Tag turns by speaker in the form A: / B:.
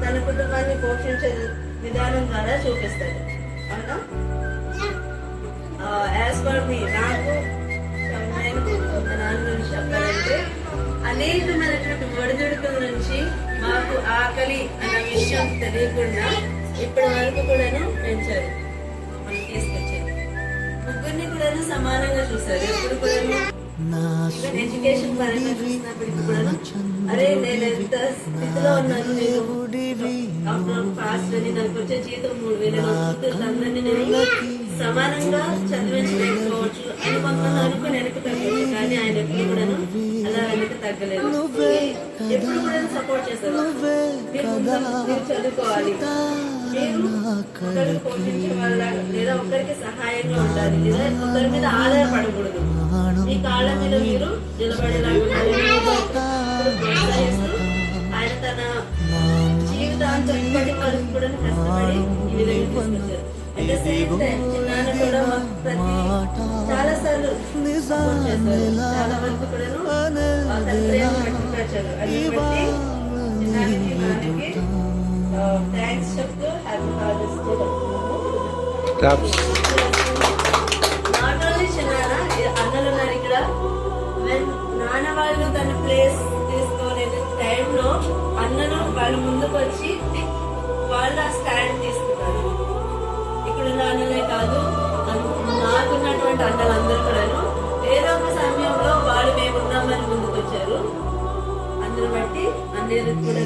A: తన కుటుంబాన్ని పోషించే విధానం ద్వారా చూపిస్తాడు. అవునా? యాజ్ పర్ మీ నాకు మా నాన్న గురించి చెప్పాలంటే అనేకమైనటువంటి ఒడిదుడుకుల నుంచి మాకు ఆకలి అన్న విషయం తెలియకుండా ఇప్పటి వరకు కూడాను పెంచారు, మనం తీసుకొచ్చారు. ముగ్గురిని కూడాను సమానంగా చూసారు. ఎప్పుడు కూడాను ఎడ్యుకేషన్ పరంగా చూసినప్పటికీ కూడాను అరే నేను ఎంత స్థితిలో ఉన్నాను, నేను పాస్ అని నాకు వచ్చే జీతం 3,000 అందరినీ నేను సమానంగా చదివించలేకపోవచ్చు అని కొంతమంది అనుకుని వెనక తగ్గలేదు. కానీ ఆయన ఎప్పుడు కూడాను అలా వెనక తగ్గలేదు. ఎప్పుడు కూడా సపోర్ట్ చేస్తారు. మీరు చదువుకోవాలి, మీరు ఒకరికి పోషించే వాళ్ళ లేదా ఒకరికి సహాయంగా ఉండాలి, లేదా ఒకరి మీద ఆధారపడకూడదు. మీ కాళ్ళ మీద మీరు నిలబడేలాగా ఆయన తన జీవితాంతం ఇప్పటి వరకు కూడా కష్టపడి ఈ విధంగా తీసుకొచ్చారు. అట్ ద సేమ్ టైం చిన్నాన్న కూడా చాలా సార్లు సపోర్ట్ చేశారు. చాలా వరకు కూడాను తన ప్రేమ వ్యక్తపరిచారు. అది బట్టి చిన్నానికి నాన్నకి థ్యాంక్స్ చెప్తూ happy father's day not only చిన్నాన్న, అన్నలు ఉన్నారు ఇక్కడ. నాన్న వాళ్ళు తన ప్లేస్ తీసుకోనే టైంలో అన్నలు వాళ్ళు ముందుకు వచ్చి వాళ్ళు ఆ స్టాండ్ తీసుకున్నారు. ఇక్కడ అన్నలే కాదు, నాకున్నటువంటి అన్నలందరూ కూడాను ఏదో ఒక సమయంలో వాళ్ళు మేము ఉన్నామని ముందుకు వచ్చారు. అందరూ బట్టి అన్నయ్యలకు కూడా